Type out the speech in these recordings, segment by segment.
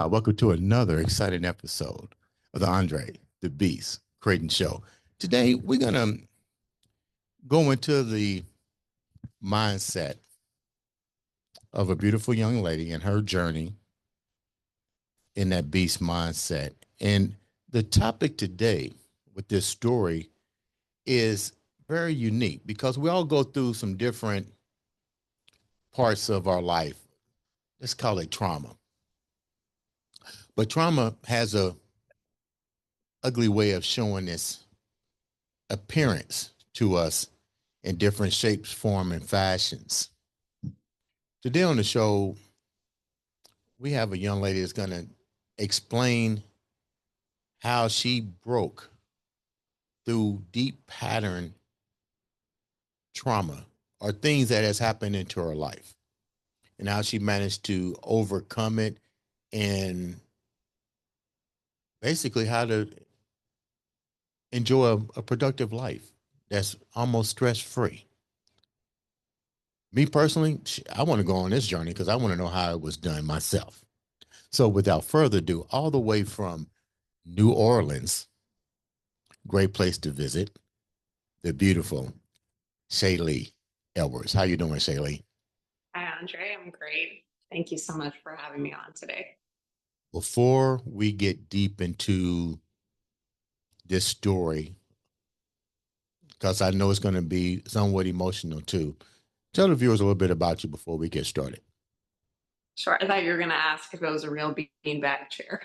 Welcome to another exciting episode of the Andre The Beast Crayton Show. Today, we're going to go into the mindset of a beautiful young lady and her journey in that beast mindset. And the topic today with this story is very unique because we all go through some different parts of our life. Let's call it trauma. But trauma has a ugly way of showing its appearance to us in different shapes, form, and fashions. Today on the show, we have a young lady that's going to explain how she broke through deep pattern trauma or things that has happened into her life and how she managed to overcome it and basically how to enjoy a productive life that's almost stress-free. Me personally, I want to go on this journey because I want to know how it was done myself. So without further ado, all the way from New Orleans, great place to visit, the beautiful Shaylee Edwards. How you doing, Shaylee? Hi, Andre. I'm great. Thank you so much for having me on today. Before we get deep into this story, because I know it's going to be somewhat emotional too, tell the viewers a little bit about you before we get started. Sure. I thought you were going to ask if it was a real beanbag chair.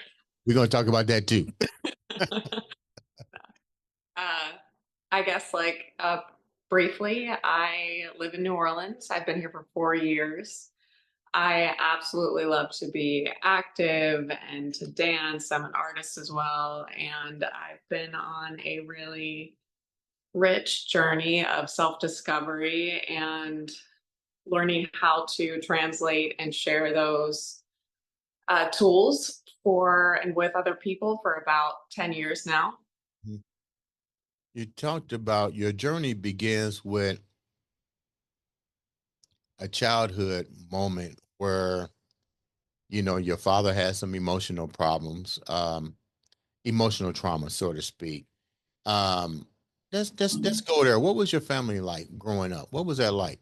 We're going to talk about that too. I guess briefly, I live in New Orleans. I've been here for 4 years. I absolutely love to be active and to dance. I'm an artist as well. And I've been on a really rich journey of self-discovery and learning how to translate and share those tools for and with other people for about 10 years now. You talked about your journey begins with a childhood moment where, you know, your father had some emotional problems, emotional trauma, so to speak. Let's go there. What was your family like growing up? What was that like?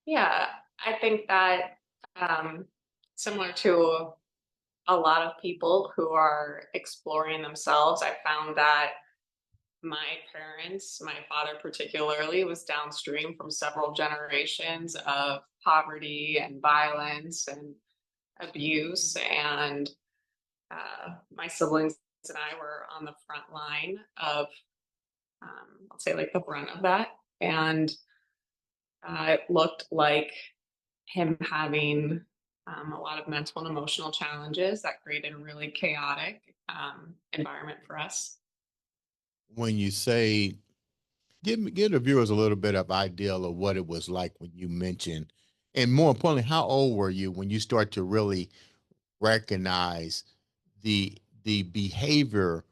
Yeah, I think that similar to a lot of people who are exploring themselves, I found that my parents, my father particularly, was downstream from several generations of poverty and violence and abuse. And my siblings and I were on the front line of, I'll say, like the brunt of that. And it looked like him having a lot of mental and emotional challenges that created a really chaotic environment for us. When you say, give the viewers a little bit of idea of what it was like when you mentioned, and more importantly, how old were you when you start to really recognize the behavior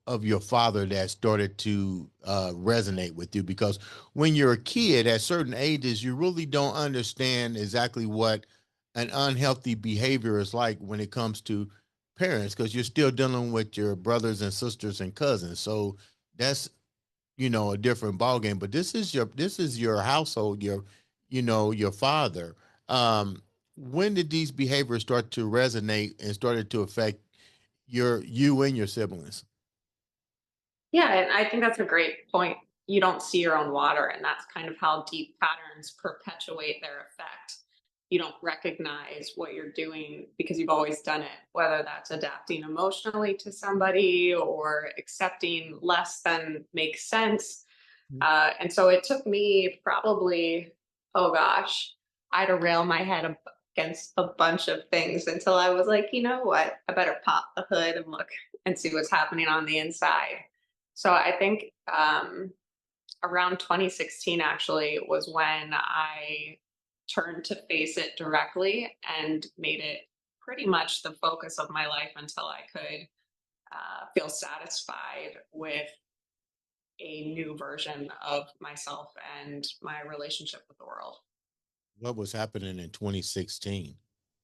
of your father that started to resonate with you? Because when you're a kid at certain ages, you really don't understand exactly what an unhealthy behavior is like when it comes to parents, because you're still dealing with your brothers and sisters and cousins. So that's, you know, a different ballgame. But this is your household, your, you know, your father. When did these behaviors start to resonate and started to affect you and your siblings? Yeah, and I think that's a great point. You don't see your own water, and that's kind of how deep patterns perpetuate their effect. You don't recognize what you're doing because you've always done it, whether that's adapting emotionally to somebody or accepting less than makes sense. And so it took me probably, oh gosh, I had to rail my head against a bunch of things until I was like, you know what? I better pop the hood and look and see what's happening on the inside. So I think around 2016 actually was when I turned to face it directly and made it pretty much the focus of my life until I could feel satisfied with a new version of myself and my relationship with the world. What was happening in 2016?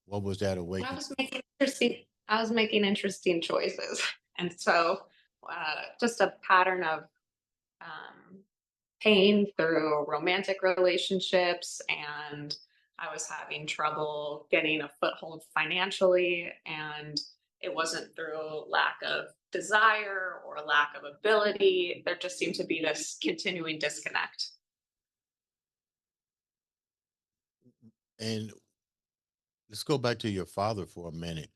What was that I awakening? was making interesting choices, and so just a pattern of um, pain through romantic relationships, and I was having trouble getting a foothold financially, and it wasn't through lack of desire or lack of ability. There just seemed to be this continuing disconnect. And let's go back to your father for a minute.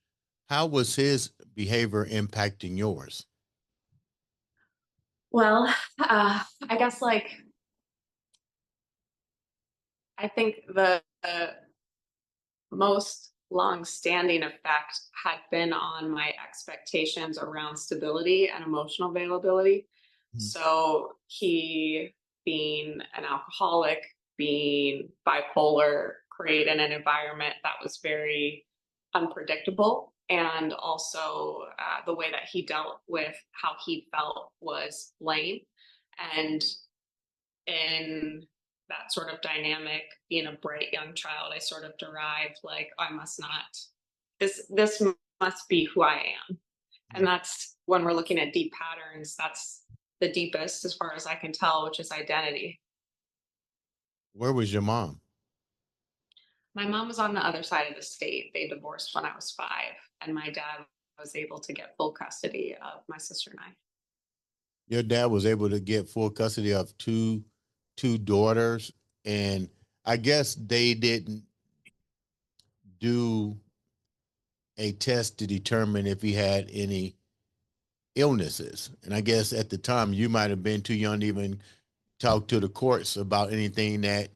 How was his behavior impacting yours? Well, I guess like I think the most long-standing effect had been on my expectations around stability and emotional availability. Mhm. So he, being an alcoholic, being bipolar, created an environment that was very unpredictable. And also, the way that he dealt with how he felt was lame. And in that sort of dynamic, being a bright young child, I sort of derived like, I must not, this must be who I am. And that's when we're looking at deep patterns, that's the deepest as far as I can tell, which is identity. Where was your mom? My mom was on the other side of the state. They divorced when I was 5, and my dad was able to get full custody of my sister and I. Your dad was able to get full custody of two daughters, and I guess they didn't do a test to determine if he had any illnesses. And I guess at the time you might have been too young to even talk to the courts about anything that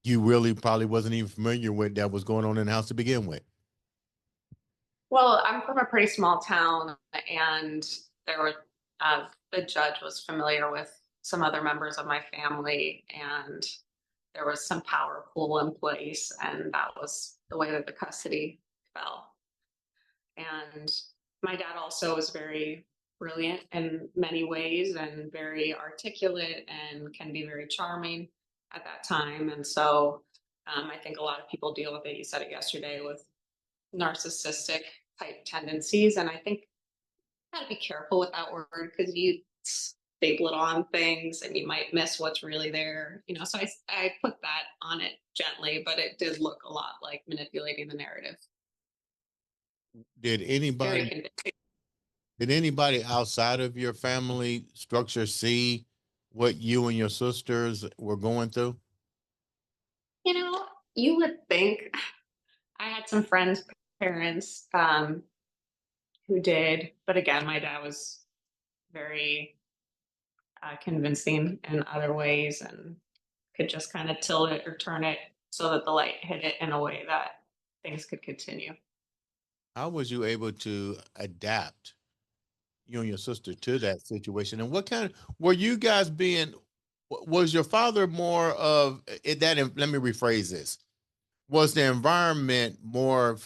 you really probably wasn't even familiar with that was going on in the house to begin with. Well, I'm from a pretty small town, and there were the judge was familiar with some other members of my family, and there was some power pool in place, and that was the way that the custody fell. And my dad also was very brilliant in many ways and very articulate and can be very charming at that time. And so I think a lot of people deal with it. You said it yesterday with narcissistic type tendencies. And I think you gotta be careful with that word because you staple it on things and you might miss what's really there. So I put that on it gently, but it did look a lot like manipulating the narrative. Did Very anybody convincing. did anybody outside of your family structure see what you and your sisters were going through? You know, you would think I had some friends' parents who did, but again, my dad was very convincing in other ways and could just kind of tilt it or turn it so that the light hit it in a way that things could continue. How was you able to adapt, you and your sister, to that situation? And what kind of were you guys being? Was your father more of it? That let me rephrase this. Was the environment more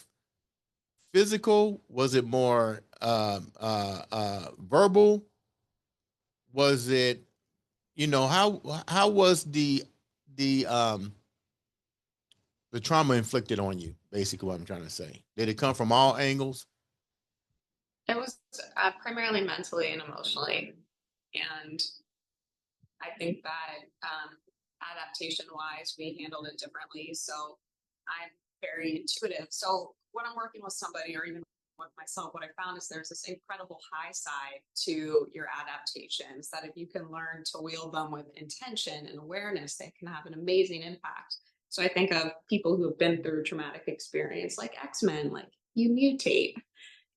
physical? Was it more verbal? Was it, how was the the trauma inflicted on you? Basically, what I'm trying to say. Did it come from all angles? It was primarily mentally and emotionally. And I think that adaptation wise, we handled it differently. So I'm very intuitive. So when I'm working with somebody or even with myself, what I found is there's this incredible high side to your adaptations that if you can learn to wield them with intention and awareness, they can have an amazing impact. So I think of people who have been through traumatic experience like X-Men, like you mutate.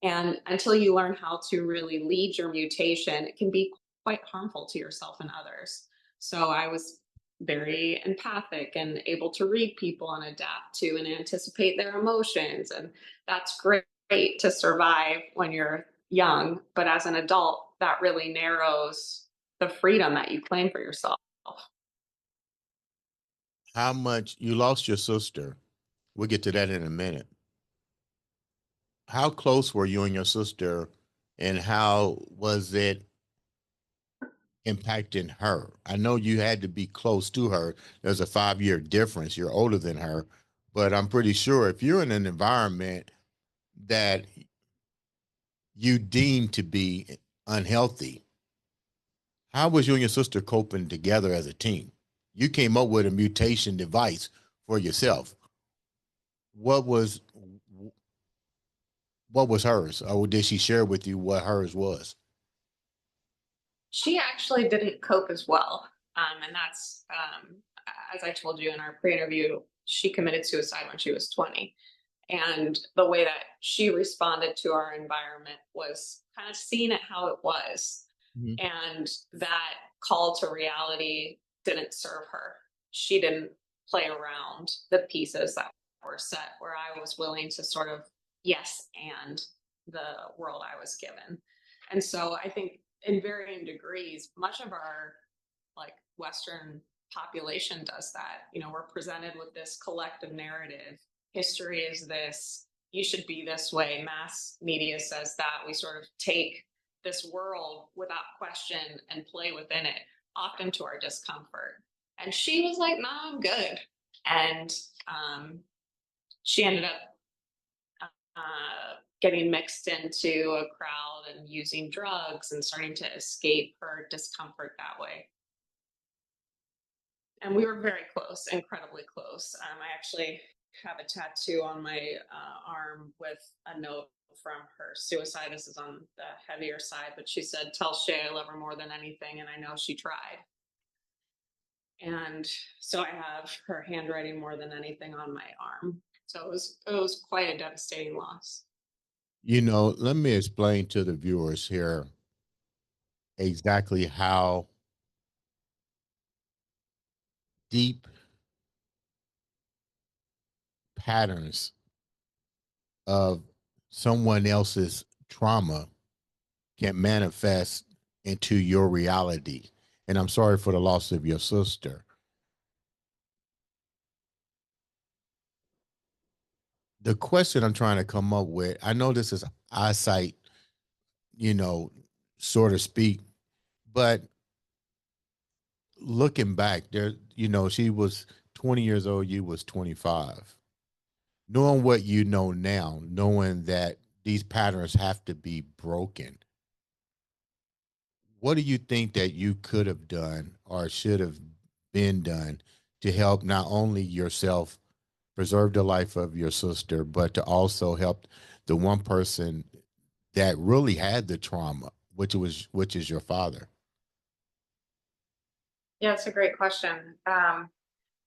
And until you learn how to really lead your mutation, it can be quite harmful to yourself and others. So I was very empathic and able to read people and adapt to and anticipate their emotions. And that's great to survive when you're young. But as an adult, that really narrows the freedom that you claim for yourself. How much you lost your sister? We'll get to that in a minute. How close were you and your sister, and how was it impacting her? I know you had to be close to her. There's a 5 year difference. You're older than her, but I'm pretty sure if you're in an environment that you deem to be unhealthy, how was you and your sister coping together as a team? You came up with a mutation device for yourself. What was what was hers, or did she share with you what hers was? She actually didn't cope as well. And that's, as I told you in our pre interview, she committed suicide when she was 20. And the way that she responded to our environment was kind of seeing it how it was. Mhm. And that call to reality didn't serve her. She didn't play around the pieces that were set where I was willing to sort of yes and the world I was given. And so I think in varying degrees, much of our like Western population does that. You know, we're presented with this collective narrative. History is this, you should be this way. Mass media says that. We sort of take this world without question and play within it, often to our discomfort. And she was like, "Nah, I'm good." And she ended up getting mixed into a crowd and using drugs and starting to escape her discomfort that way. And we were very close, incredibly close. I actually have a tattoo on my arm with a note from her suicide. This is on the heavier side, but she said, "Tell Shay I love her more than anything, and I know she tried." And so I have her handwriting more than anything on my arm. So it was quite a devastating loss. Let me explain to the viewers here exactly how deep patterns of someone else's trauma can manifest into your reality. And I'm sorry for the loss of your sister. The question I'm trying to come up with, I know this is eyesight, you know, so to speak, but looking back there, she was 20 years old, you was 25. Knowing what you know now, knowing that these patterns have to be broken, what do you think that you could have done or should have been done to help not only yourself preserve the life of your sister, but to also help the one person that really had the trauma, which is your father? Yeah, it's a great question.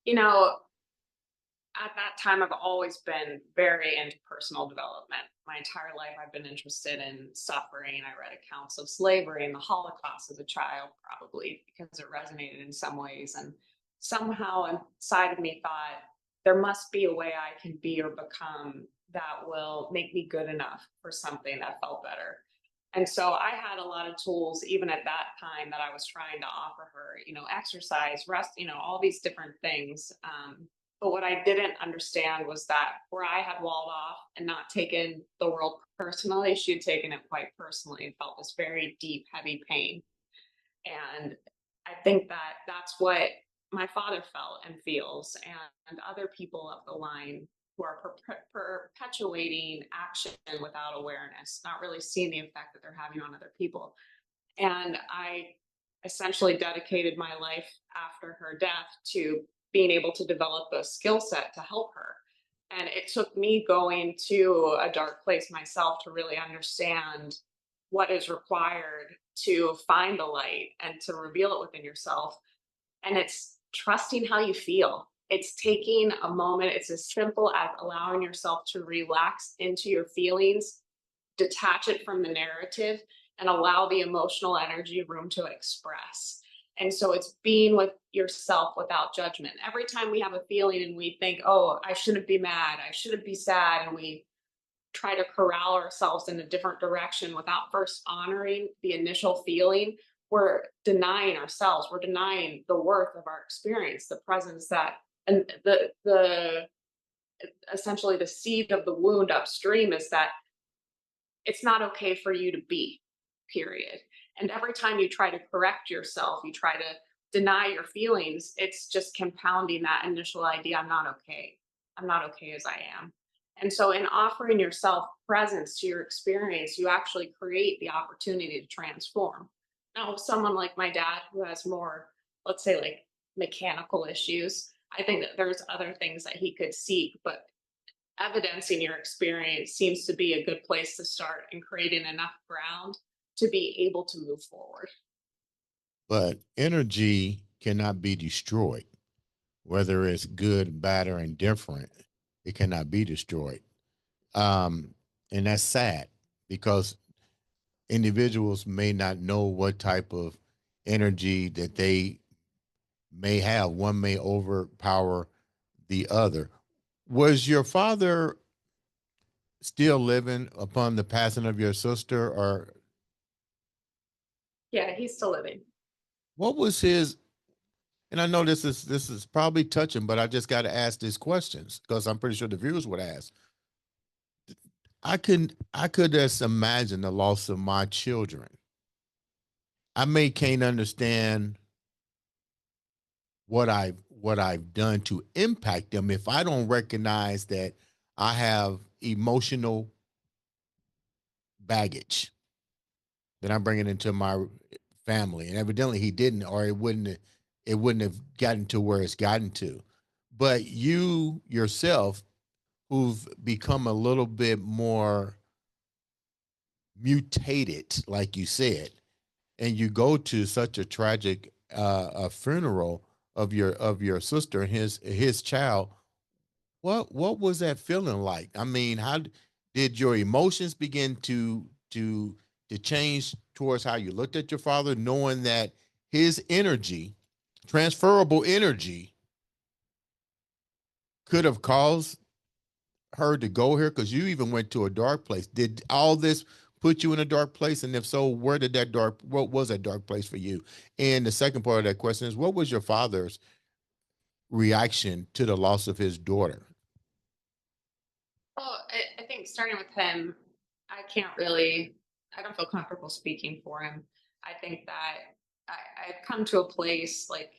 You know, at that time, I've always been very into personal development. My entire life, I've been interested in suffering. I read accounts of slavery and the Holocaust as a child, probably because it resonated in some ways. And somehow inside of me thought, there must be a way I can be or become that will make me good enough for something that felt better. And so I had a lot of tools, even at that time, that I was trying to offer her, exercise, rest, all these different things. But what I didn't understand was that where I had walled off and not taken the world personally, she had taken it quite personally and felt this very deep, heavy pain. And I think that that's what my father felt and feels, and other people up the line who are perpetuating action without awareness, not really seeing the effect that they're having on other people. And I essentially dedicated my life after her death to being able to develop a skill set to help her. And it took me going to a dark place myself to really understand what is required to find the light and to reveal it within yourself. And it's trusting how you feel. It's taking a moment. It's as simple as allowing yourself to relax into your feelings, detach it from the narrative, and allow the emotional energy room to express. And so it's being with yourself without judgment. Every time we have a feeling and we think, "Oh, I shouldn't be mad, I shouldn't be sad," and we try to corral ourselves in a different direction without first honoring the initial feeling, we're denying ourselves, we're denying the worth of our experience, the presence that, and the essentially the seed of the wound upstream is that it's not okay for you to be, period. And every time you try to correct yourself, you try to deny your feelings, it's just compounding that initial idea, I'm not okay. I'm not okay as I am. And so, in offering yourself presence to your experience, you actually create the opportunity to transform. Now, someone like my dad who has more, let's say, like mechanical issues, I think that there's other things that he could seek, but evidencing your experience seems to be a good place to start and creating enough ground to be able to move forward. But energy cannot be destroyed, whether it's good, bad, or indifferent. It cannot be destroyed. Um, and that's sad because individuals may not know what type of energy that they may have. One may overpower the other. Was your father still living upon the passing of your sister, or Yeah, he's still living. what was his? And I know this is probably touching, but I just got to ask these questions because I'm pretty sure the viewers would ask. I could just imagine the loss of my children. I may can't understand what I've done to impact them if I don't recognize that I have emotional baggage that I'm bringing into my family, and evidently he didn't, or it wouldn't have gotten to where it's gotten to. But you yourself, who've become a little bit more mutated, like you said, and you go to such a tragic a funeral of your sister and his child. What was that feeling like? I mean, how did your emotions begin to change towards how you looked at your father, knowing that his energy, transferable energy, could have caused her to go here? Because you even went to a dark place. Did all this put you in a dark place? And if so, what was that dark place for you? And the second part of that question is, what was your father's reaction to the loss of his daughter? Well, I think starting with him, I can't really, I don't feel comfortable speaking for him. I think that I've come to a place, like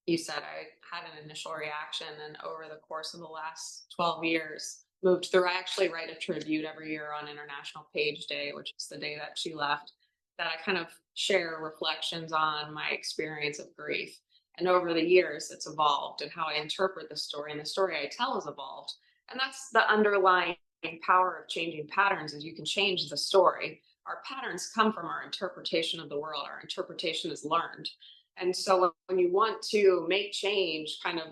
you said, I had an initial reaction, and over the course of the last 12 years, moved through. I actually write a tribute every year on International Page Day, which is the day that she left, that I kind of share reflections on my experience of grief. And over the years, it's evolved, and how I interpret the story and the story I tell has evolved. And that's the underlying power of changing patterns, is you can change the story. Our patterns come from our interpretation of the world. Our interpretation is learned. And so when you want to make change, kind of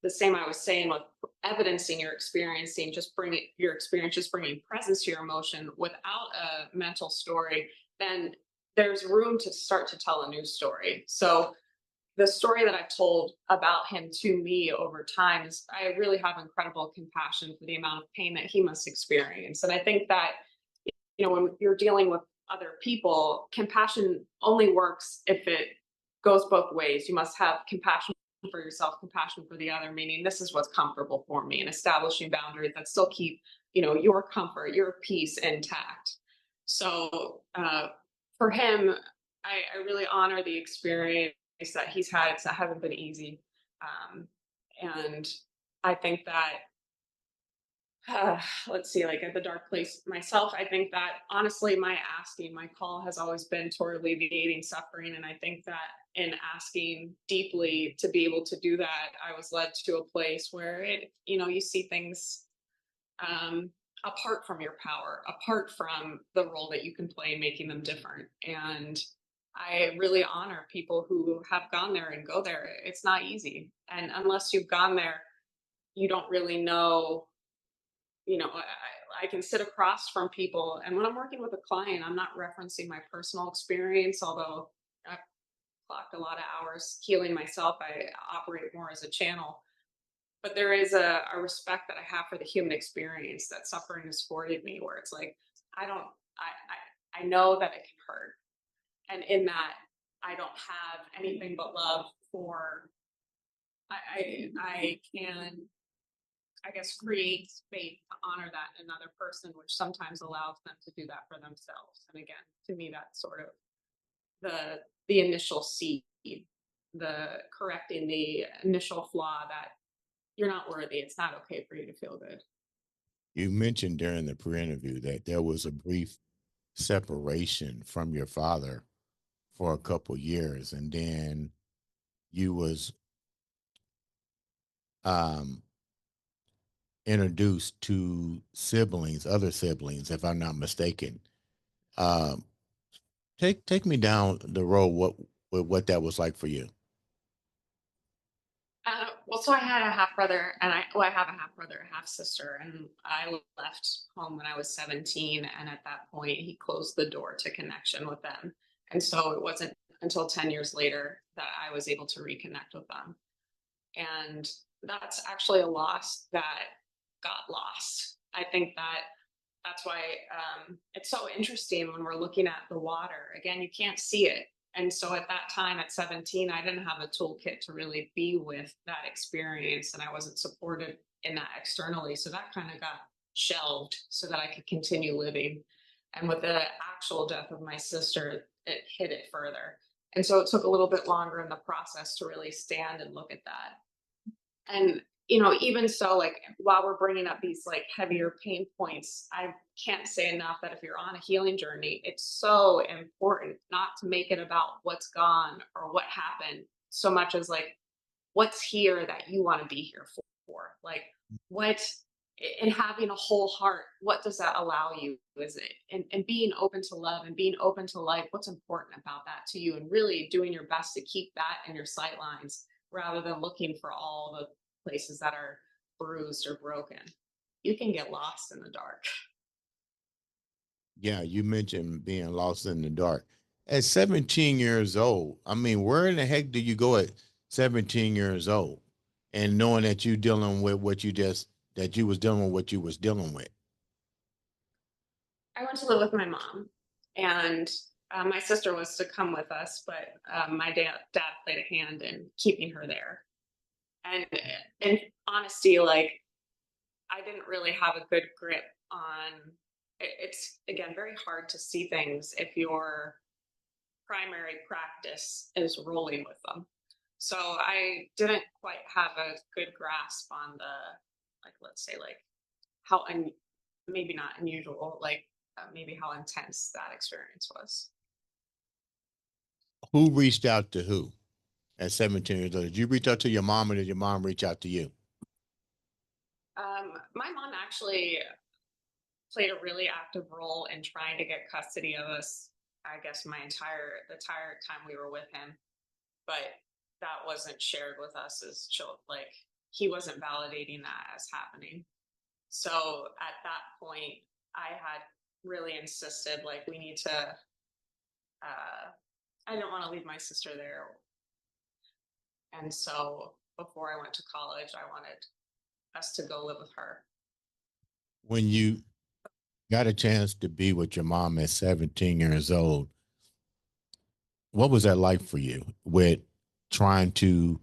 the same I was saying with evidencing your experiencing, just bringing your experience, just bringing presence to your emotion without a mental story, then there's room to start to tell a new story. So the story that I've told about him to me over time is, I really have incredible compassion for the amount of pain that he must experience. And I think that, when you're dealing with other people, compassion only works if it goes both ways. You must have compassion for yourself, compassion for the other, meaning this is what's comfortable for me, and establishing boundaries that still keep, your comfort, your peace intact. So for him, I really honor the experience that he's had. It hasn't been easy. And I think that let's see, like at the dark place myself, I think that honestly, my call has always been toward alleviating suffering. And I think that in asking deeply to be able to do that, I was led to a place where you see things apart from your power, apart from the role that you can play, making them different. And I really honor people who have gone there and go there. It's not easy. And unless you've gone there, you don't really know. I can sit across from people, and when I'm working with a client, I'm not referencing my personal experience, although I've clocked a lot of hours healing myself. I operate more as a channel, but there is a respect that I have for the human experience that suffering has afforded me, where it's like, I don't, I know that it can hurt. And in that, I don't have anything but love for, I can, I guess, create space to honor that in another person, which sometimes allows them to do that for themselves. And again, to me, that's sort of the initial seed, the correcting the initial flaw that you're not worthy. It's not okay for you to feel good. You mentioned during the pre-interview that there was a brief separation from your father for a couple years, and then you was um, introduced to siblings, other siblings, if I'm not mistaken. Um, take me down the road. What that was like for you? Well, so I had a half brother, and I have a half brother, a half sister, and I left home when I was 17. And at that point, he closed the door to connection with them. And so it wasn't until 10 years later that I was able to reconnect with them. And that's actually a loss that got lost. I think that that's why it's so interesting when we're looking at the water. Again, you can't see it. And so at that time, at 17, I didn't have a toolkit to really be with that experience, and I wasn't supported in that externally. So that kind of got shelved so that I could continue living. And with the actual death of my sister, it hit it further. And so it took a little bit longer in the process to really stand and look at that. And even so, like, while we're bringing up these like heavier pain points, I can't say enough that if you're on a healing journey, it's so important not to make it about what's gone or what happened so much as like what's here that you want to be here for. Like, what, and having a whole heart, what does that allow you? Is it, and being open to love and being open to life, what's important about that to you, and really doing your best to keep that in your sight lines rather than looking for all the places that are bruised or broken. You can get lost in the dark. Yeah, you mentioned being lost in the dark. At 17 years old, I mean, where in the heck do you go at 17 years old and knowing that you dealing with that you was dealing with what you was dealing with? I went to live with my mom, and my sister was to come with us, but my dad played a hand in keeping her there. And in honesty, like, I didn't really have a good grip on it's again very hard to see things if your primary practice is rolling with them. So I didn't quite have a good grasp on the, like, let's say, like, how maybe not unusual, like, maybe how intense that experience was. Who reached out to who at 17 years old? Did you reach out to your mom or did your mom reach out to you? My mom actually played a really active role in trying to get custody of us. I guess the entire time we were with him, but that wasn't shared with us as children. Like, he wasn't validating that as happening. So at that point, I had really insisted, like, we need to. I didn't want to leave my sister there, and so before I went to college, I wanted us to go live with her. When you got a chance to be with your mom at 17 years old, what was that like for you with trying to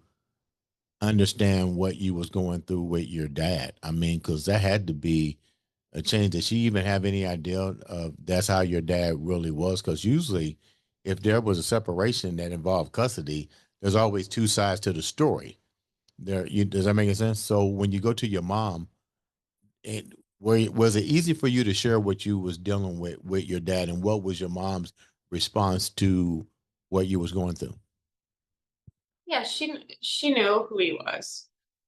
understand what you was going through with your dad? I mean, because that had to be a change. Did she even have any idea of that's how your dad really was? Because usually, if there was a separation that involved custody, there's always two sides to the story. Does that make any sense? So when you go to your mom, was it easy for you to share what you was dealing with your dad, and what was your mom's response to what you was going through? Yeah, she knew who he was,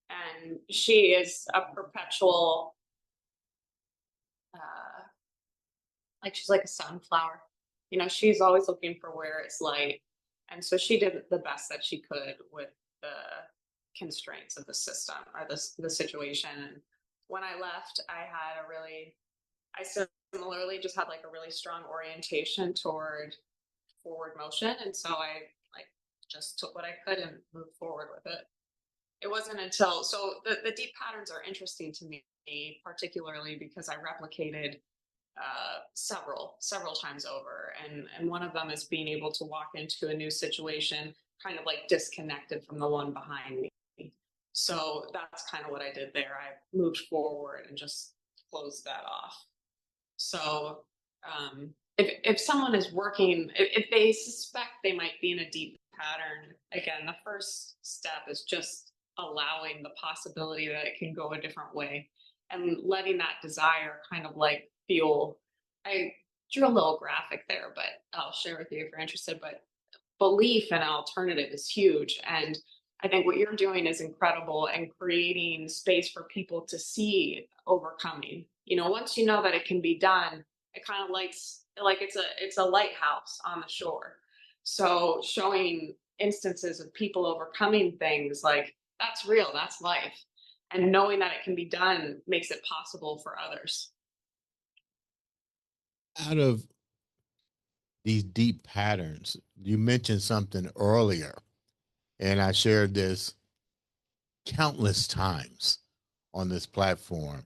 and she is a perpetual, uh, like, she's like a sunflower. She's always looking for where it's light, and so she did the best that she could with the constraints of the system or the situation. And when I left, I similarly just had like a really strong orientation toward forward motion, and so I like just took what I could and moved forward with it. It wasn't until so the deep patterns are interesting to me, particularly because I replicated several times over. And one of them is being able to walk into a new situation kind of like disconnected from the one behind me. So that's kind of what I did there. I moved forward and just closed that off. So if someone is working, if they suspect they might be in a deep pattern, again, the first step is just allowing the possibility that it can go a different way and letting that desire kind of like fuel. I drew a little graphic there, but I'll share with you if you're interested. But belief in an alternative is huge. And I think what you're doing is incredible and creating space for people to see overcoming. You know, once you know that it can be done, it kind of like it's a lighthouse on the shore. So showing instances of people overcoming things like that's real, that's life. And knowing that it can be done makes it possible for others. Out of these deep patterns, you mentioned something earlier, and I shared this countless times on this platform.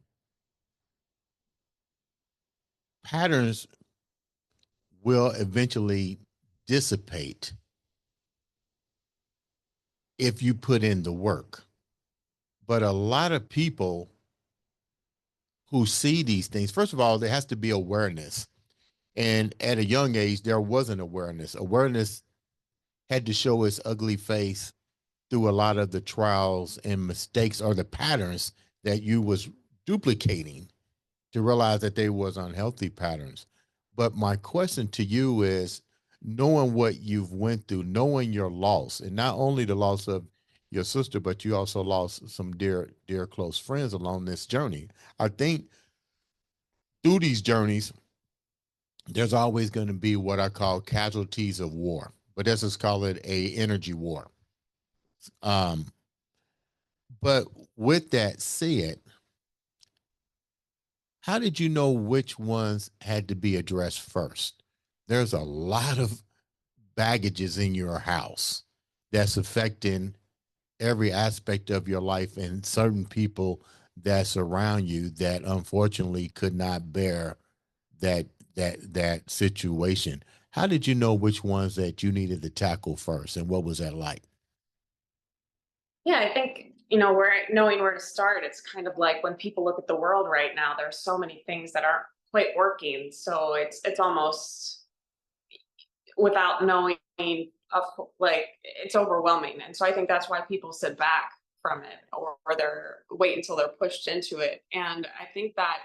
Patterns will eventually dissipate if you put in the work. But a lot of people who see these things, first of all, there has to be awareness. And at a young age, there wasn't awareness. Awareness had to show its ugly face through a lot of the trials and mistakes or the patterns that you was duplicating to realize that they was unhealthy patterns. But my question to you is, knowing what you've went through, knowing your loss, and not only the loss of your sister, but you also lost some dear close friends along this journey. I think through these journeys, there's always going to be what I call casualties of war, but let's just call it a energy war. Um, but with that said, how did you know which ones had to be addressed first? There's a lot of baggages in your house that's affecting every aspect of your life and certain people that surround you that unfortunately could not bear that that situation. How did you know which ones that you needed to tackle first, and what was that like? Yeah, I think, where knowing where to start, it's kind of like when people look at the world right now, there are so many things that aren't quite working. So it's almost without knowing of like it's overwhelming. And so I think that's why people sit back from it or they're wait until they're pushed into it. And I think that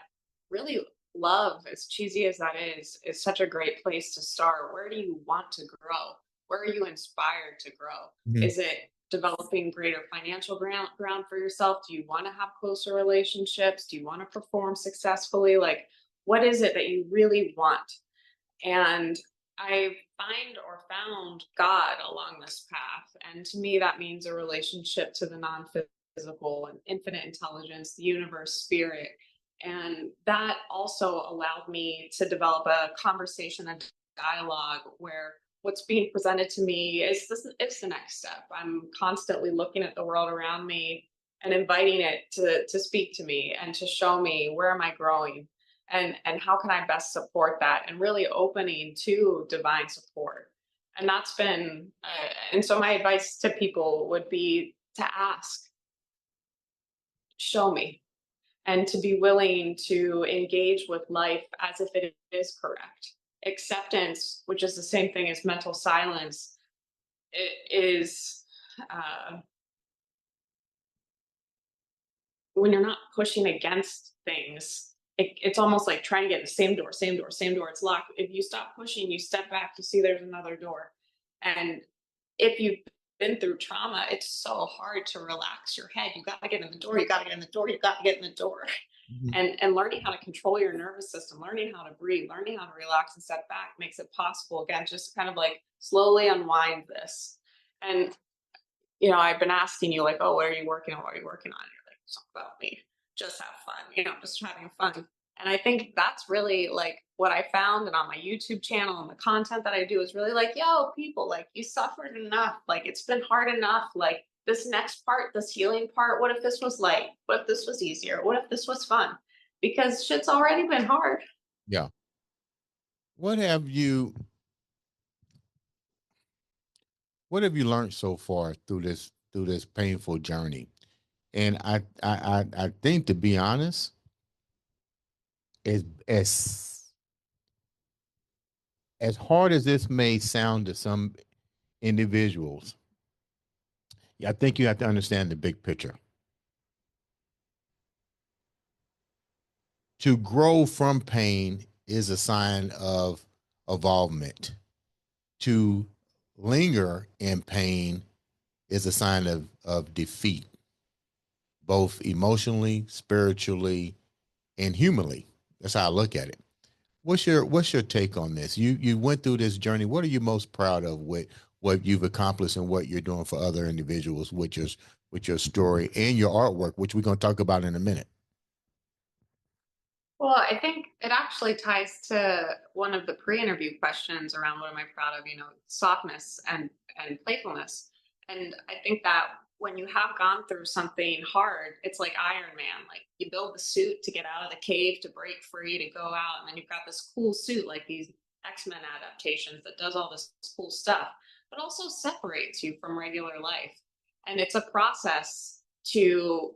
really love, as cheesy as that is such a great place to start. Where do you want to grow? Where are you inspired to grow? Mhm. Is it developing greater financial ground for yourself? Do you want to have closer relationships? Do you want to perform successfully? Like, what is it that you really want? And I find or found God along this path. And to me, that means a relationship to the non physical and infinite intelligence, the universe, spirit. And that also allowed me to develop a conversation, a dialogue where what's being presented to me is the next step. I'm constantly looking at the world around me and inviting it to speak to me and to show me where am I growing and how can I best support that and really opening to divine support. And that's been and so my advice to people would be to ask, show me, and to be willing to engage with life as if it is correct. Acceptance, which is the same thing as mental silence, it is uh, when you're not pushing against things. It's almost like trying to get the same door, same door, same door. It's locked. If you stop pushing, you step back, you see there's another door. And if you've been through trauma, it's so hard to relax your head. You got to get in the door. You got to get in the door. You got to get in the door. Mhm. And learning how to control your nervous system, learning how to breathe, learning how to relax and step back makes it possible again, just kind of like slowly unwind this. And I've been asking you like, oh, what are you working on? What are you working on? And you're like, talk about me. Just have fun, just having fun. And I think that's really like what I found and on my YouTube channel and the content that I do is really like, yo, people, like you suffered enough. Like it's been hard enough. Like this next part, this healing part, what if this was light? What if this was easier? What if this was fun? Because shit's already been hard. Yeah. What have you what have you learned so far through this painful journey? And I think, to be honest, as as hard as this may sound to some individuals, I think you have to understand the big picture. To grow from pain is a sign of evolvement. To linger in pain is a sign of defeat, both emotionally, spiritually, and humanly. That's how I look at it. What's your take on this? You went through this journey. What are you most proud of with what you've accomplished and what you're doing for other individuals with your story and your artwork, which we're going to talk about in a minute? Well, I think it actually ties to one of the pre-interview questions around what am I proud of, softness and playfulness. And I think that when you have gone through something hard, it's like Iron Man. Like you build the suit to get out of the cave, to break free, to go out, and then you've got this cool suit like these X-Men adaptations that does all this cool stuff, but also separates you from regular life. And it's a process to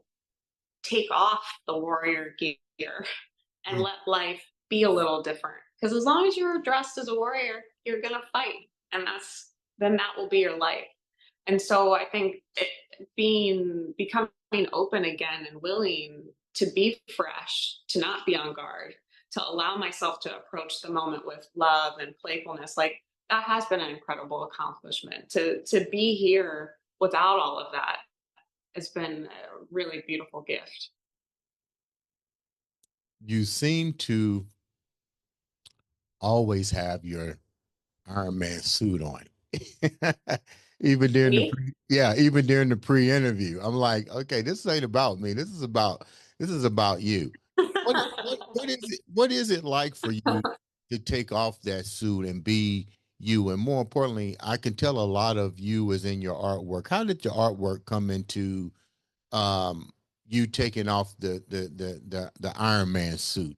take off the warrior gear and Mm. let life be a little different. Because as long as you're dressed as a warrior, you're gonna fight, and then that will be your life. And so I think becoming open again and willing to be fresh, to not be on guard, to allow myself to approach the moment with love and playfulness, like that has been an incredible accomplishment. To be here without all of that has been a really beautiful gift. You seem to always have your Iron Man suit on. Even during Me? even during the pre-interview. I'm like, okay, this ain't about me. This is about you. What is it like for you to take off that suit and be you? And more importantly, I can tell a lot of you is in your artwork. How did your artwork come into um you taking off the Iron Man suit?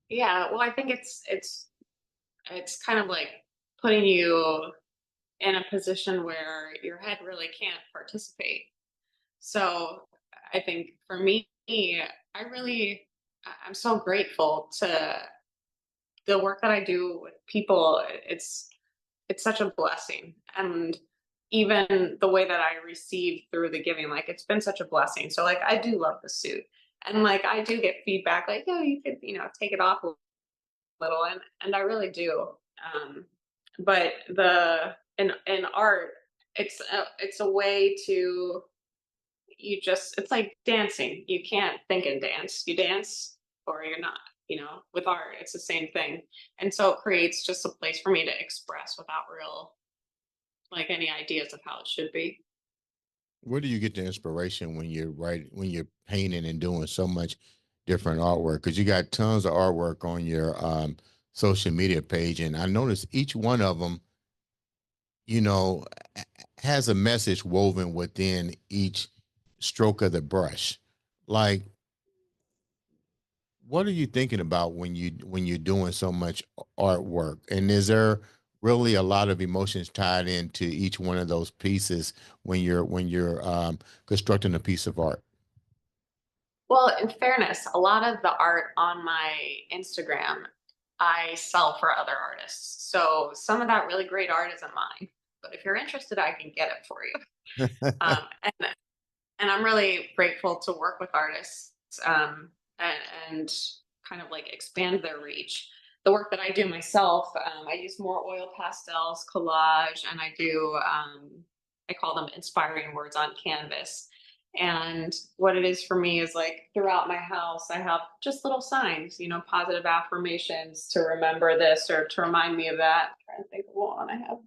Yeah, well, I think it's kind of like putting you in a position where your head really can't participate. So I think for me, I'm so grateful to the work that I do with people. It's such a blessing, and even the way that I receive through the giving, like it's been such a blessing. So like I do love the suit, and like I do get feedback, like, oh, you could take it off a little, and I really do. But the in art, it's a way to it's like dancing. You can't think and dance. You dance or you're not. With art, it's the same thing, and so it creates just a place for me to express without real like any ideas of how it should be. Where do you get the inspiration when when you're painting and doing so much different artwork? Because you got tons of artwork on your social media page, and I noticed each one of them, you know, has a message woven within each stroke of the brush. Like, what are you thinking about when you're doing so much artwork? And is there really a lot of emotions tied into each one of those pieces when you're constructing a piece of art? Well, in fairness, a lot of the art on my Instagram I sell for other artists. So some of that really great art isn't mine. But if you're interested, I can get it for you. Um, and and I'm really grateful to work with artists and kind of like expand their reach. The work that I do myself, I use more oil pastels, collage, and I call them inspiring words on canvas. And what it is for me is like throughout my house, I have just little signs, positive affirmations to remember this or to remind me of that. I'm trying to think of one I have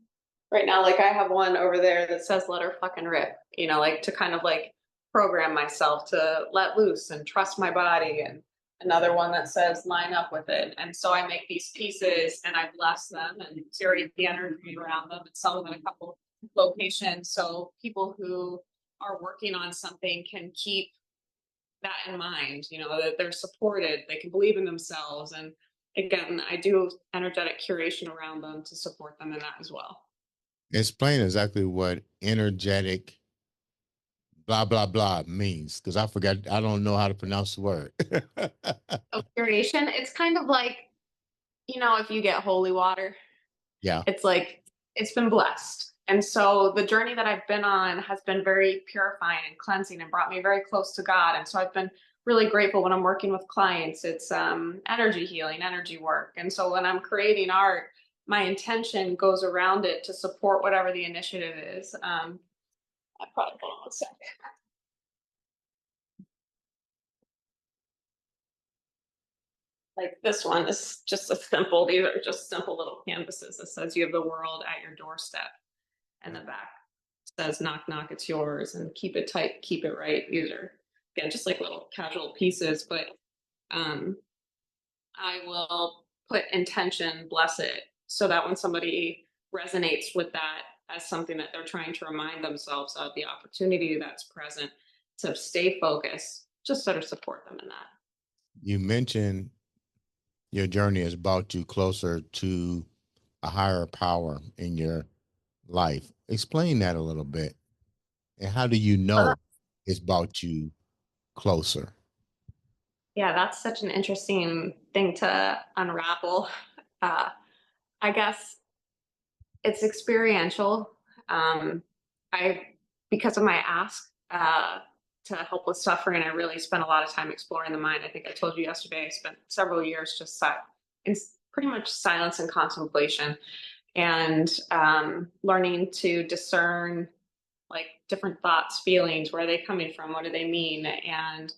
right now. Like I have one over there that says "Let her fucking rip," like to kind of like program myself to let loose and trust my body, and another one that says line up with it. And so I make these pieces and I bless them and curate the energy around them and sell them in a couple locations so people who are working on something can keep that in mind, that they're supported, they can believe in themselves. And again, I do energetic curation around them to support them in that as well. Explain exactly what energetic blah blah blah means, because I forgot. I don't know how to pronounce the word. Of curation, it's kind of like, if you get holy water, Yeah. it's like it's been blessed. And so the journey that I've been on has been very purifying and cleansing and brought me very close to God. And so I've been really grateful when I'm working with clients. It's energy healing, energy work. And so when I'm creating art, my intention goes around it to support whatever the initiative is. I probably hold on one sec. Like this one is just a simple, these are just simple little canvases that says you have the world at your doorstep. And the back says knock knock, it's yours, and keep it tight, keep it right. These are, again, just like little casual pieces, but um I will put intention, bless it, so that when somebody resonates with that as something that they're trying to remind themselves of, the opportunity that's present to stay focused, just sort of support them in that. You mentioned your journey has brought you closer to a higher power in your life. Explain that a little bit. And how do you Well, know it's brought you closer? yeah, that's such an interesting thing to unravel. Uh, I guess it's experiential. I, because of my ask to help with suffering, I really spent a lot of time exploring the mind. I think I told you yesterday, I spent several years just in pretty much silence and contemplation, and learning to discern like different thoughts, feelings, where are they coming from, what do they mean. And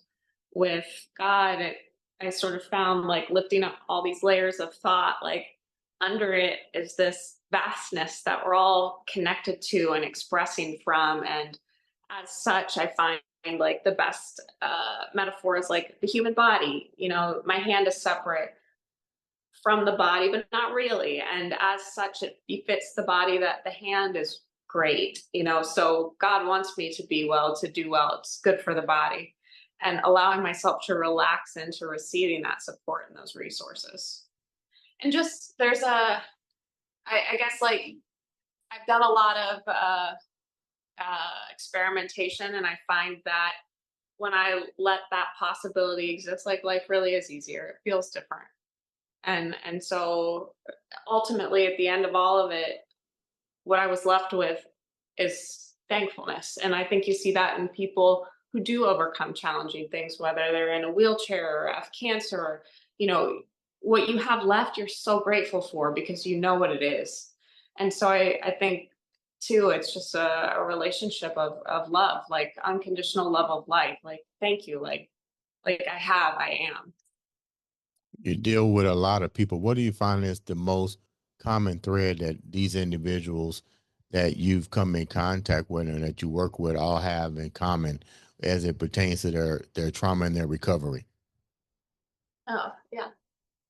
with God, I sort of found like lifting up all these layers of thought, like under it is this vastness that we're all connected to and expressing from. And as such, I find like the best metaphor is like the human body. My hand is separate from the body, but not really. And as such, it befits the body that the hand is great. So God wants me to be well, to do well. It's good for the body. And allowing myself to relax into receiving that support and those resources. And just there's I guess like I've done a lot of experimentation, and I find that when I let that possibility exist, like life really is easier. It feels different. And so ultimately at the end of all of it, what I was left with is thankfulness. And I think you see that in people who do overcome challenging things, whether they're in a wheelchair or have cancer, or, what you have left, you're so grateful for because you know what it is. And so I think too, it's just a relationship of love, like unconditional love of life. Like, thank you. Like I am. You deal with a lot of people. What do you find is the most common thread that these individuals that you've come in contact with and that you work with all have in common as it pertains to their trauma and their recovery? Oh, yeah.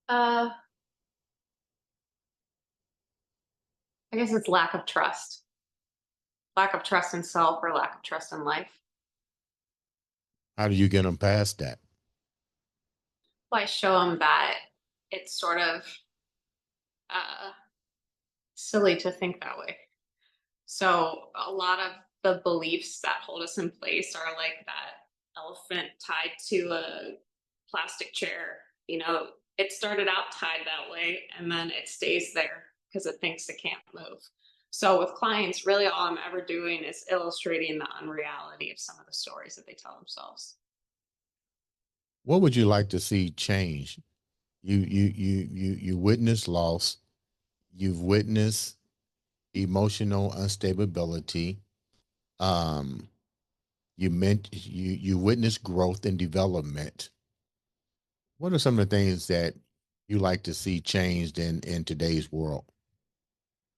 Uh, I guess it's lack of trust in self or lack of trust in life. How do you get them past that? Well, I show them that it's sort of uh, silly to think that way. So a lot of the beliefs that hold us in place are like that elephant tied to a plastic chair. It started out tied that way, and then it stays there because it thinks it can't move. So with clients, really all I'm ever doing is illustrating the unreality of some of the stories that they tell themselves. What would you like to see change? You witness loss. You've witnessed emotional instability. Um, you witness growth and development. What are some of the things that you like to see changed in today's world?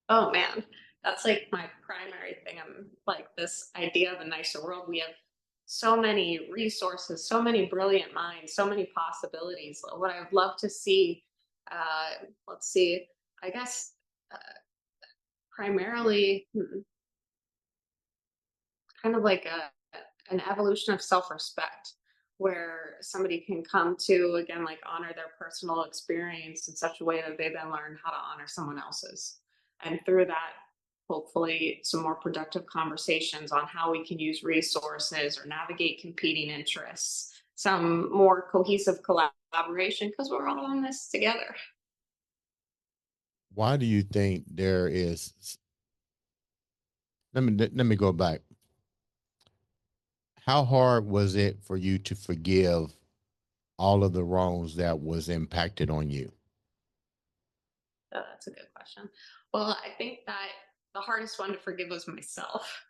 Oh man, that's like my primary thing. I'm like this idea of a nicer world. We have so many resources, so many brilliant minds, so many possibilities. What I'd love to see, let's see, I guess uh, primarily kind of like an evolution of self-respect, where somebody can come to, again, like honor their personal experience in such a way that they then learn how to honor someone else's. And through that, hopefully, some more productive conversations on how we can use resources or navigate competing interests, some more cohesive collaboration because we're all in this together. Why do you think there is? Let me go back. How hard was it for you to forgive all of the wrongs that was impacted on you? Oh, that's a good question. Well, I think that the hardest one to forgive was myself.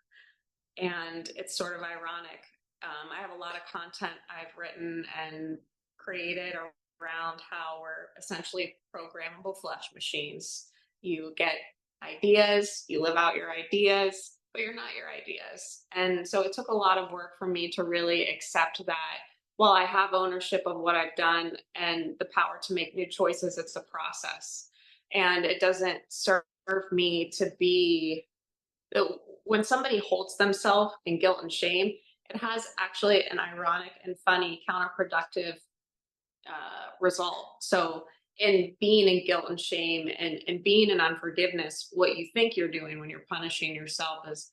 And it's sort of ironic. I have a lot of content I've written and created around how we're essentially programmable flesh machines. You get ideas, you live out your ideas, but you're not your ideas. And so it took a lot of work for me to really accept that while I have ownership of what I've done and the power to make new choices, it's a process. And it doesn't serve me to be when somebody holds themselves in guilt and shame, it has actually an ironic and funny counterproductive result. So, in being in guilt and shame and being in unforgiveness, what you think you're doing when you're punishing yourself is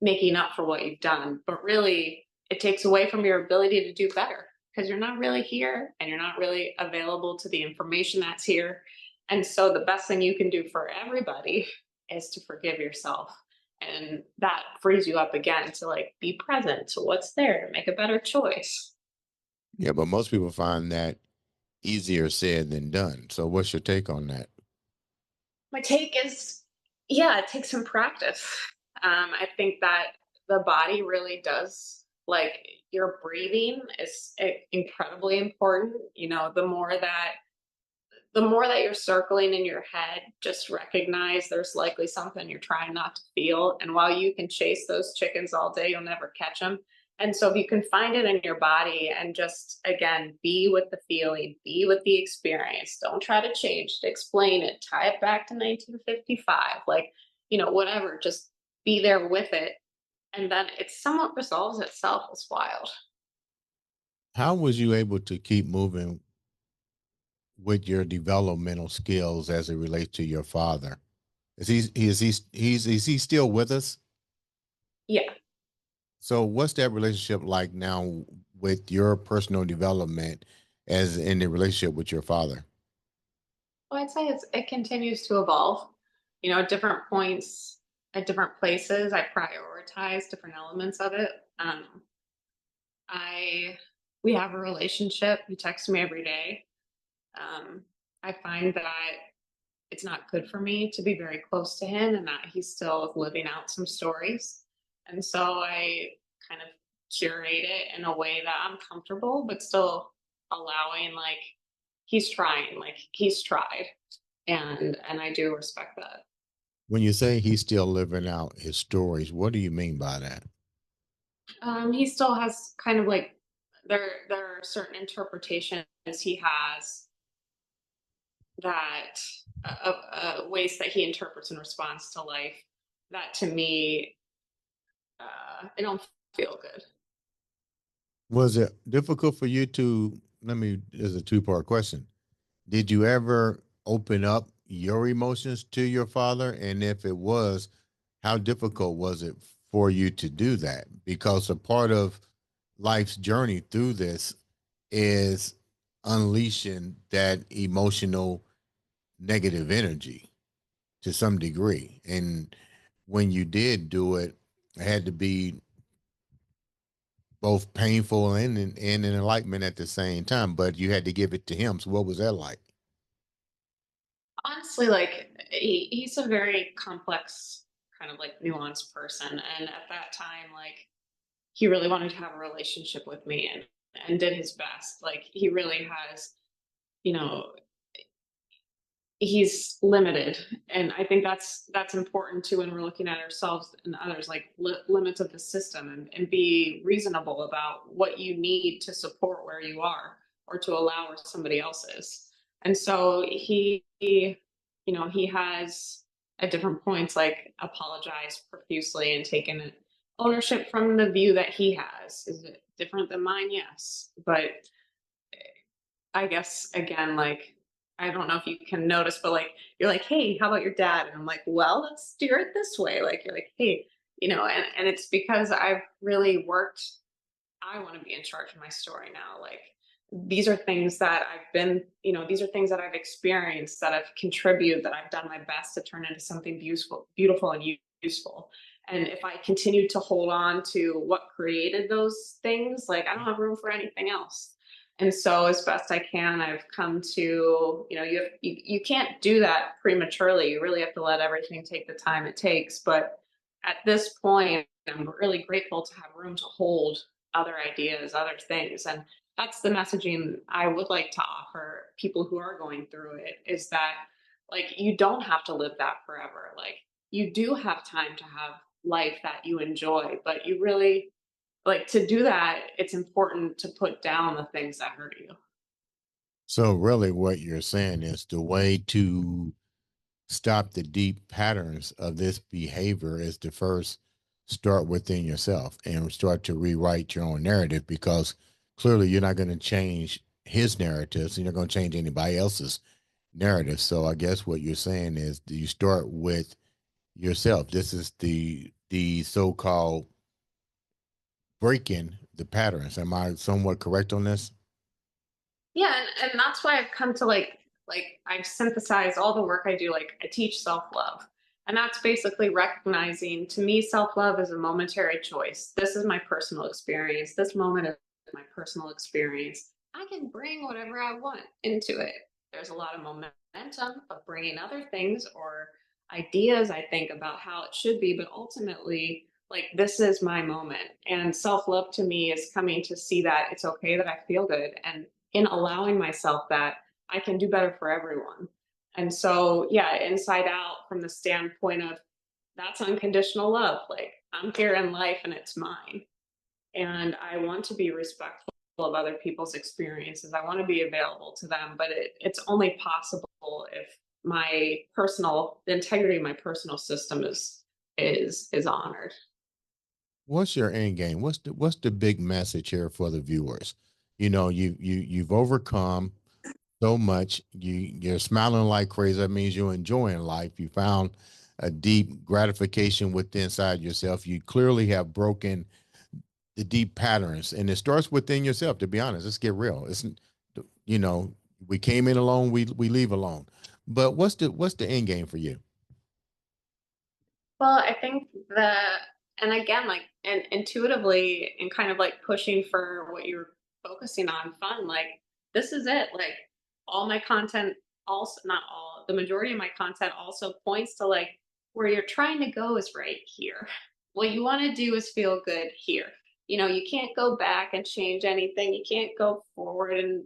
making up for what you've done. But really, it takes away from your ability to do better because you're not really here and you're not really available to the information that's here. And so, the best thing you can do for everybody is to forgive yourself. And that frees you up again to like be present to what's there to make a better choice. Yeah, but most people find that easier said than done. So, what's your take on that? My take is, yeah, it takes some practice. I think that the body really does, like, your breathing is incredibly important. You know, the more that you're circling in your head, just recognize there's likely something you're trying not to feel. And while you can chase those chickens all day, you'll never catch them. And so, if you can find it in your body and just, again, be with the feeling, be with the experience, don't try to change it, explain it, tie it back to 1955, like, whatever, just be there with it. And then it somewhat resolves itself. It's wild. How was you able to keep moving with your developmental skills as it relates to your father? Is he still with us? Yeah. So what's that relationship like now with your personal development as in the relationship with your father? Well, I'd say it continues to evolve. At different points, at different places, I prioritize different elements of it. I We have a relationship. He texts me every day. I find that it's not good for me to be very close to him, and that he's still living out some stories. And so I kind of curate it in a way that I'm comfortable, but still allowing, like, he's tried, and I do respect that. When you say he's still living out his stories, what do you mean by that? He still has kind of like there are certain interpretations he has that ways that he interprets and responds to life that to me I don't feel good. Was it difficult for you to, let me, is a two-part question. Did you ever open up your emotions to your father? And if it was, how difficult was it for you to do that? Because a part of life's journey through this is unleashing that emotional negative energy to some degree. And when you did do it, it had to be both painful and an enlightenment at the same time, but you had to give it to him. So what was that like? Honestly, like he's a very complex, kind of like nuanced person, and at that time, like he really wanted to have a relationship with me and did his best. Like he really has, you know, he's limited, and I think that's important too when we're looking at ourselves and others, like limits of the system, and be reasonable about what you need to support where you are or to allow where somebody else is. And so he has at different points like apologized profusely and taken ownership from the view that he has. Is it different than mine? Yes. But I guess again, like, I don't know if you can notice, but like you're like, hey, how about your dad? And I'm like, well, let's steer it this way. Like you're like, hey, and it's because I've really worked. I want to be in charge of my story now. Like these are things that I've been, these are things that I've experienced, that I've contributed, that I've done my best to turn into something beautiful and useful. And if I continue to hold on to what created those things, like I don't have room for anything else. And so as best I can, I've come to, you can't do that prematurely. You really have to let everything take the time it takes. But at this point, I'm really grateful to have room to hold other ideas, other things. And that's the messaging I would like to offer people who are going through it, is that like you don't have to live that forever. Like you do have time to have life that you enjoy, but you really like to do that. It's important to put down the things that hurt you. So really what you're saying is the way to stop the deep patterns of this behavior is to first start within yourself and start to rewrite your own narrative, because clearly you're not going to change his narratives and you're going to change anybody else's narrative. So I guess what you're saying is you start with yourself. This is the so-called breaking the patterns. Am I somewhat correct on this? Yeah, and that's why I've come to like I've synthesized all the work I do. Like I teach self-love. And that's basically recognizing, to me, self-love is a momentary choice. This is my personal experience. This moment is my personal experience. I can bring whatever I want into it. There's a lot of momentum of bringing other things or ideas, I think, about how it should be, but ultimately, like, this is my moment. And self-love to me is coming to see that it's okay that I feel good, and in allowing myself that, I can do better for everyone. And so, yeah, inside out, from the standpoint of that's unconditional love. Like I'm here in life and it's mine. And I want to be respectful of other people's experiences. I want to be available to them, but it's only possible if the integrity of my personal system is honored. What's your end game? What's the big message here for the viewers? You've overcome so much. You're smiling like crazy. That means you're enjoying life. You found a deep gratification within inside yourself. You clearly have broken the deep patterns, and it starts within yourself. To be honest, let's get real. It's you know we came in alone. We leave alone. But what's the end game for you? Well, I think and again, like, and intuitively, and kind of like pushing for what you're focusing on, fun, like, this is it. Like, all my content, also, not all, the majority of my content also points to like where you're trying to go is right here. What you want to do is feel good here. You can't go back and change anything. You can't go forward and,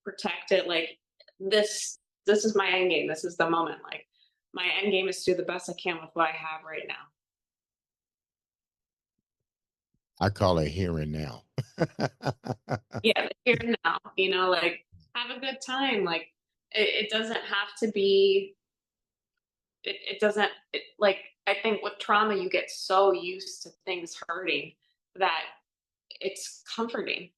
protect it. Like, this is my end game. This is the moment. Like, my end game is to do the best I can with what I have right now. I call it here and now. Yeah, here and now, like have a good time. Like it doesn't have to be, it doesn't, like, I think with trauma, you get so used to things hurting that it's comforting.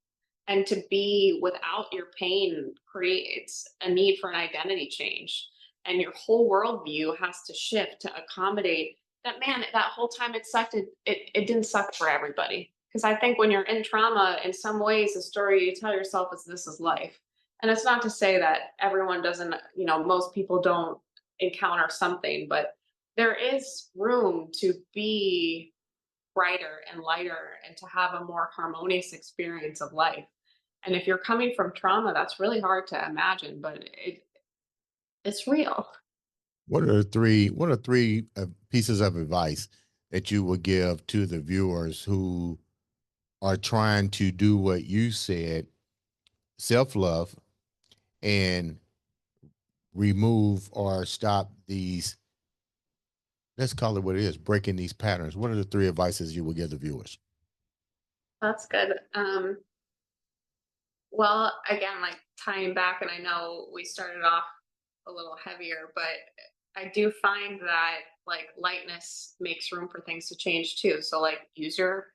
And to be without your pain creates a need for an identity change. And your whole worldview has to shift to accommodate that. Man, that whole time it sucked, it didn't suck for everybody. Because I think when you're in trauma, in some ways, the story you tell yourself is this is life. And it's not to say that everyone doesn't, most people don't encounter something, but there is room to be brighter and lighter and to have a more harmonious experience of life. And if you're coming from trauma, that's really hard to imagine, but it's real. What are three pieces of advice that you would give to the viewers who are trying to do what you said, self love, and remove or stop these, let's call it what it is, breaking these patterns? What are the three advices you would give the viewers? That's good. Well, again, like tying back, and I know we started off a little heavier, but I do find that like lightness makes room for things to change too. So like use your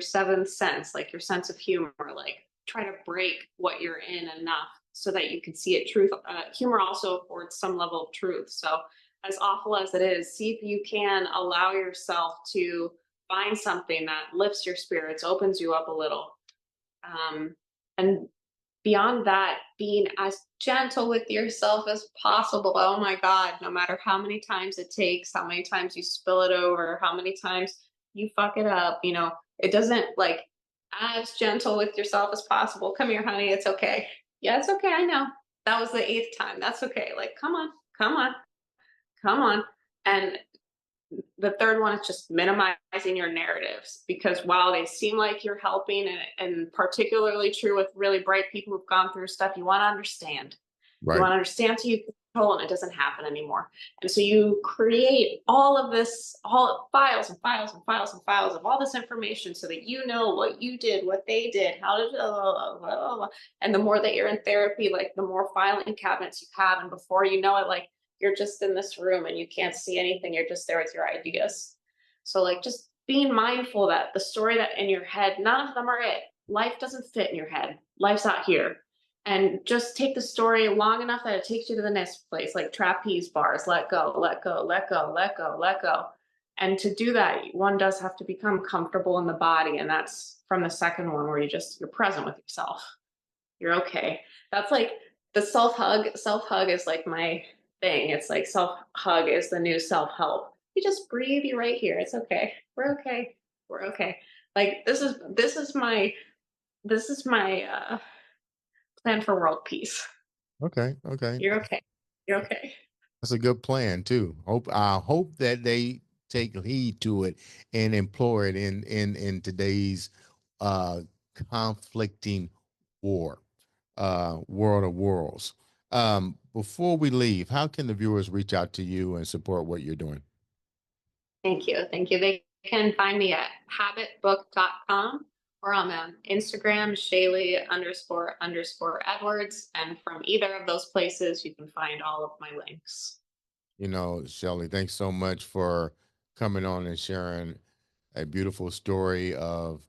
seventh sense, like your sense of humor, like try to break what you're in enough so that you can see it truth. Humor also affords some level of truth. So as awful as it is, see if you can allow yourself to find something that lifts your spirits, opens you up a little. And beyond that, being as gentle with yourself as possible. Oh my God, no matter how many times it takes, how many times you spill it over, how many times you fuck it up, it doesn't like as gentle with yourself as possible. Come here, honey, it's okay. Yeah, it's okay. I know. That was the eighth time. That's okay. Like, come on, come on, come on. And the third one is just minimizing your narratives, because while they seem like you're helping, and particularly true with really bright people who've gone through stuff, you want to understand. You Right. want to understand so you can control, and it doesn't happen anymore. And so you create all of this, all files and files and files and files of all this information so that you know what you did, what they did, how did, blah, blah, blah, blah. And the more that you're in therapy, like the more filing cabinets you have. And before you know it, like you're just in this room and you can't see anything. You're just there with your ideas. So like just being mindful that the story that in your head, none of them are it. Life doesn't fit in your head. Life's out here. And just take the story long enough that it takes you to the next place, like trapeze bars. Let go, let go, let go, let go, let go. And to do that, one does have to become comfortable in the body. And that's from the second one, where you're present with yourself. You're okay. That's like the self hug. Self hug is like my thing. It's like self hug is the new self help. You just breathe. You're right here. It's okay. We're okay. We're okay. Like this is my plan for world peace. Okay. Okay. You're okay. You're okay. That's a good plan too. I hope that they take heed to it and employ it in today's uh conflicting war, world of worlds. Before we leave, how can the viewers reach out to you and support what you're doing? Thank you. Thank you. They can find me at habitbook.com, or I'm on Instagram, Shaylee __ Edwards. And from either of those places, you can find all of my links. Shelley, thanks so much for coming on and sharing a beautiful story of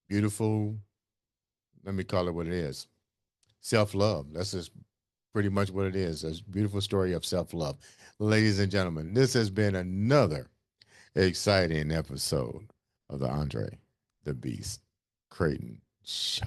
beautiful, let me call it what it is, self-love. That's just pretty much what it is. A beautiful story of self-love. Ladies and gentlemen, this has been another exciting episode of the Andre the Beast Crayton show.